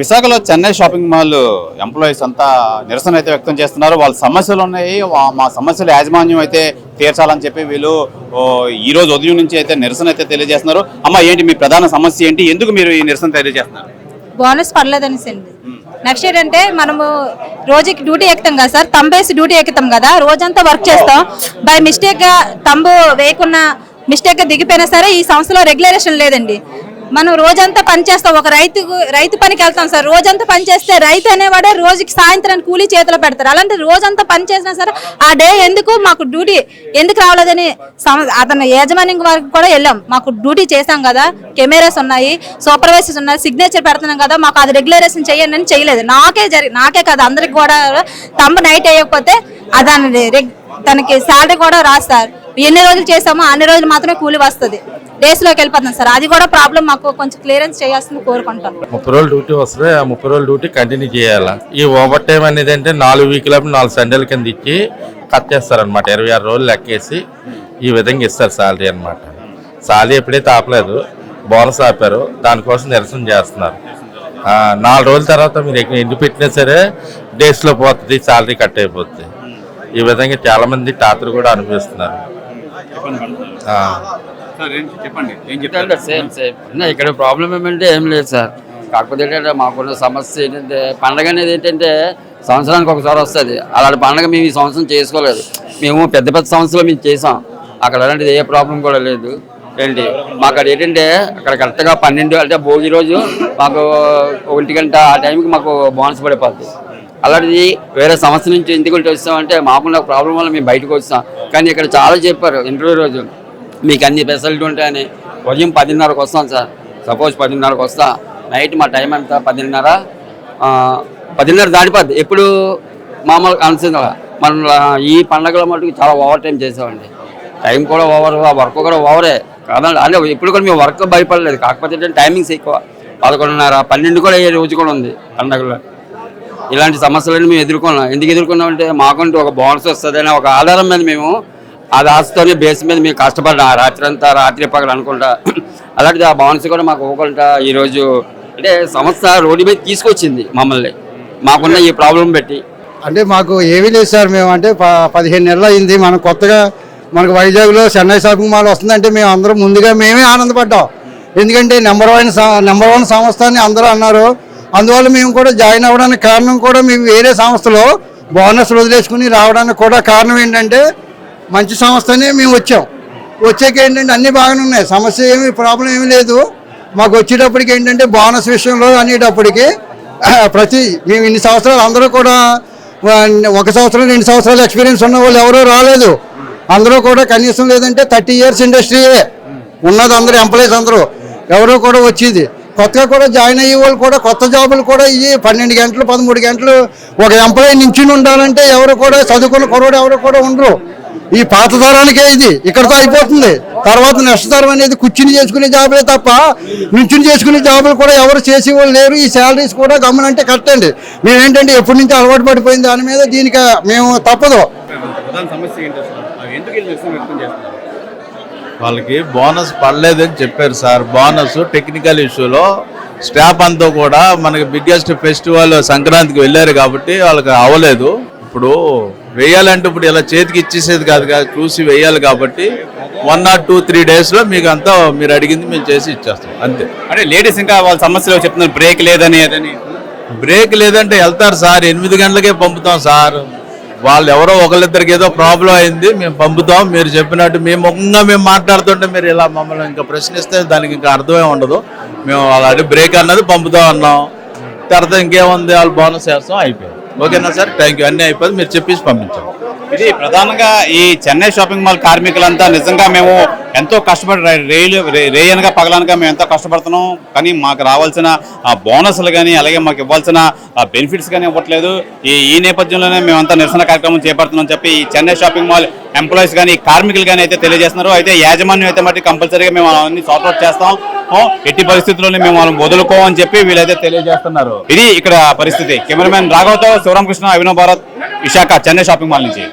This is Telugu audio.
విశాఖలో చెన్నై షాపింగ్ మాల్ ఎంప్లాయీస్ అంతా నిరసన అయితే వ్యక్తం చేస్తున్నారు. వాళ్ళ సమస్యలు ఉన్నాయి, మా సమస్యల యాజమాన్యం అయితే తీర్చాలని చెప్పి వీళ్ళు ఈ రోజు ఉదయం నుంచి అయితే నిరసన అయితే తెలియజేస్తున్నారు. అమ్మ, ఏంటి మీ ప్రధాన సమస్య ఏంటి? ఎందుకు మీరు ఈ నిరసన తెలియజేస్తున్నారు? బోనస్ పర్లేదనేసి అండి. నెక్స్ట్ ఇయర్ అంటే మనము రోజుకి డ్యూటీ ఎక్కుతాం కదా సార్, తంబేసి డ్యూటీ ఎక్కుతాం కదా, రోజంతా వర్క్ చేస్తాం. బై మిస్టేక్ గా తంబు వేయకున్నా మిస్టేక్ గా దిగిపోయినా సరే ఈ సంస్థలో రెగ్యులేషన్ లేదండి. మనం రోజంతా పని చేస్తాం, ఒక రైతు పనికి వెళ్తాం సార్. రోజంతా పని చేస్తే రైతు అనేవాడే రోజుకి సాయంత్రానికి కూలీ చేతిలో పెడతారు. అలాంటి రోజంతా పని చేసినా సరే ఆ డే ఎందుకు మాకు డ్యూటీ ఎందుకు రావలేదని అతను యాజమాన్యం వరకు కూడా వెళ్ళాం. మాకు డ్యూటీ చేసాం కదా, కెమెరాస్ ఉన్నాయి, సూపర్వైజర్స్ ఉన్నాయి, సిగ్నేచర్ పెడుతున్నాం కదా, మాకు అది రెగ్యులరేషన్ చేయండి అని చేయలేదు. నాకే కదా అందరికి కూడా తమ్ము నైట్ వేయకపోతే తనకి శాలరీ కూడా రాదు సార్. ఎన్ని రోజులు చేసామో అన్ని రోజులు మాత్రమే కూలి వస్తుంది, డేస్లోకి వెళ్ళిపోతుంది సార్. అది కూడా ప్రాబ్లం, మాకు కొంచెం క్లియరెన్స్ చేయాల్సింది కోరుకుంటాను. 30 రోజులు డ్యూటీ వస్తుంది, ఆ 30 రోజులు డ్యూటీ కంటిన్యూ చేయాలా. ఈ ఓవర్ టైం అనేది అంటే 4 వీక్లకు 4 సండేల కింద ఇచ్చి కట్ చేస్తారనమాట. 26 రోజులు లెక్కేసి ఈ విధంగా ఇస్తారు శాలరీ అనమాట. శాలరీ ఎప్పుడైతే ఆపలేదు, బోనస్ ఆపారు, దానికోసం నిరసన చేస్తున్నారు. 4 రోజుల తర్వాత మీరు ఎన్ని పెట్టినా సరే డేస్లో పోతుంది, శాలరీ కట్ అయిపోతుంది. ఈ విధంగా చాలా మంది టార్చర్ కూడా అనిపిస్తున్నారు. ఇక్కడ ప్రాబ్లం ఏమంటే ఏం లేదు సార్. కాకపోతే ఏంటంటే మాకున్న సమస్య ఏంటంటే పండగ అనేది ఏంటంటే సంవత్సరానికి ఒకసారి వస్తుంది. అలాంటి పండగ మేము ఈ సంవత్సరం చేసుకోలేదు. మేము పెద్ద పెద్ద సంవత్సరాలు మేము చేసాం, అక్కడ అలాంటిది ఏ ప్రాబ్లం కూడా లేదు. ఏంటి మాకు అక్కడ ఏంటంటే అక్కడ కరెక్ట్గా 12 అంటే భోగి రోజు మాకు 1 గంట ఆ టైంకి మాకు బోనస్ పడిపోద్ది. అలాంటిది వేరే సంవత్సరం నుంచి ఎందుకు వస్తామంటే మాకున్న ప్రాబ్లం వల్ల మేము బయటకు వస్తాం. కానీ ఇక్కడ చాలా చెప్పారు ఇంటర్వ్యూ రోజు మీకు అన్ని ఫెసిలిటీ ఉంటాయని. ఉదయం 10:30కు వస్తాం సార్. సపోజ్ 10:30కు వస్తా, నైట్ మా టైం ఎంత 10:30 దాటిపోద్ది. ఎప్పుడు మామూలు అనుసరించాల మనం ఈ పండగల మటుకు చాలా ఓవర్ టైం చేసామండి. టైం కూడా ఓవర్, వర్క్ కూడా ఓవరే కాదండి. అంటే ఇప్పుడు కూడా మేము వర్క్ భయపడలేదు. కాకపోతే ఏంటంటే టైమింగ్స్ ఎక్కువ, 11:30, 12 కూడా అయ్యే రోజు కూడా ఉంది పండగలో. ఇలాంటి సమస్యలను మేము ఎదుర్కొన్నాం. ఎందుకు ఎదుర్కొన్నామంటే మాకంటూ ఒక బోనస్ వస్తుంది అనే ఒక ఆధారం మీద మేము అది ఆశతోనే బేస్ మీద మేము కష్టపడ్డాం రాత్రి పగలు అనుకుంటా. అలాంటిది ఆ బోనస్ కూడా మాకు ఇవ్వకుండా ఈరోజు అంటే సంస్థ రోడ్డు మీద తీసుకొచ్చింది మమ్మల్ని, మాకున్న ఈ ప్రాబ్లం పెట్టి. అంటే మాకు ఏమీ లేదు సార్. మేము అంటే 15 నెలలు అయింది. మనం కొత్తగా మనకు వైజాగ్లో చెన్నై షాపింగ్ మాల్ వస్తుందంటే మేము అందరం ముందుగా మేమే ఆనందపడ్డాం. ఎందుకంటే నెంబర్ 1 సంస్థ అని అందరూ అన్నారు. అందువల్ల మేము కూడా జాయిన్ అవ్వడానికి కారణం కూడా మేము వేరే సంస్థలో బోనస్ వదిలేసుకుని రావడానికి కూడా కారణం ఏంటంటే మంచి సంస్థనే మేము వచ్చాం. వచ్చాక ఏంటంటే అన్నీ బాగానే ఉన్నాయి, సమస్య ఏమి ప్రాబ్లం ఏమీ లేదు. మాకు వచ్చేటప్పటికి ఏంటంటే బోనస్ విషయంలో అనేటప్పటికి మేము ఇన్ని సంవత్సరాలు అందరూ కూడా 1 సంవత్సరం 2 సంవత్సరాలు ఎక్స్పీరియన్స్ ఉన్న వాళ్ళు ఎవరూ రాలేదు. అందరూ కూడా కనీసం లేదంటే 30 years ఇండస్ట్రీయే ఉన్నది. అందరూ ఎంప్లాయీస్ అందరూ ఎవరో కూడా వచ్చేది. కొత్తగా కూడా జాయిన్ అయ్యే వాళ్ళు కూడా కొత్త జాబులు కూడా ఇవి 12 గంటలు 13 గంటలు ఒక ఎంప్లాయీ నించుని ఉండాలంటే ఎవరు కూడా చదువుకున్న కుర్రోడు ఎవరు కూడా ఉండరు. ఈ పాత తరానికే ఇది ఇక్కడతో అయిపోతుంది. తర్వాత నెక్స్ట్ తరం అనేది కూర్చుని చేసుకునే జాబులే తప్ప నించుని చేసుకునే జాబులు కూడా ఎవరు చేసేవాళ్ళు లేరు. ఈ శాలరీస్ కూడా గమనంటే కట్టండి. మేమేంటంటే ఎప్పటి నుంచి అలవాటు పడిపోయింది దాని మీద, దీనికి మేము తప్పదు. వాళ్ళకి బోనస్ పడలేదని చెప్పారు సార్. బోనస్ టెక్నికల్ ఇష్యూలో స్టాఫ్ అంతా కూడా మనకి బిగ్గెస్ట్ ఫెస్టివల్ సంక్రాంతికి వెళ్ళారు కాబట్టి వాళ్ళకి అవ్వలేదు. ఇప్పుడు వేయాలంటే ఇప్పుడు ఇలా చేతికి ఇచ్చేసేది కాదు, చూసి వేయాలి కాబట్టి 1 or 2-3 daysలో మీకు అంతా మీరు అడిగింది మేము చేసి ఇచ్చేస్తాం అంతే. అంటే లేడీస్ ఇంకా వాళ్ళ సమస్యలు చెప్తున్నారు, బ్రేక్ లేదని. బ్రేక్ లేదంటే వెళ్తారు సార్, 8 గంటలకే పంపుతాం సార్. వాళ్ళు ఎవరో ఒకళ్ళిద్దరికి ఏదో ప్రాబ్లం అయింది, మేము పంపుతాం. మీరు చెప్పినట్టు మేము మాట్లాడుతుంటే మీరు ఇలా మమ్మల్ని ఇంకా ప్రశ్నిస్తే దానికి ఇంకా అర్థమే ఉండదు. మేము అలాంటి బ్రేక్ అన్నది పంపుతాం అన్నాం. తర్వాత ఇంకేముంది, వాళ్ళు బోనస్ చేస్తాం, అయిపోయింది. ఓకేనా సార్, థ్యాంక్ యూ. అన్నీ అయిపోయింది, మీరు చెప్పేసి పంపించాం. ఇది ప్రధానంగా ఈ చెన్నై షాపింగ్ మాల్ కార్మికులంతా నిజంగా మేము ఎంతో కష్టపడి రేయనగా పగలనగా మేము ఎంతో కష్టపడుతున్నాం. కానీ మాకు రావాల్సిన బోనస్లు కానీ అలాగే మాకు ఇవ్వాల్సిన బెనిఫిట్స్ కానీ ఇవ్వట్లేదు. ఈ నేపథ్యంలోనే మేమంతా నిరసన కార్యక్రమం చేపడుతున్నాం చెప్పి ఈ చెన్నై షాపింగ్ మాల్ ఎంప్లాయీస్ కానీ కార్మికులు కానీ అయితే తెలియజేస్తున్నారు. అయితే యాజమాన్యం అయితే మట్టి కంపల్సరీగా మేము అన్ని సార్ట్అవుట్ చేస్తాం, ఎట్టి పరిస్థితుల్లోనే మేము వాళ్ళని వదులుకోమని చెప్పి వీళ్ళైతే తెలియజేస్తున్నారు. ఇది ఇక్కడ పరిస్థితి. కెమెరామెన్ రాఘవతో శివరామకృష్ణ, అభినవ్ భారత్, విశాఖ చెన్నై షాపింగ్ మాల్ నుంచి.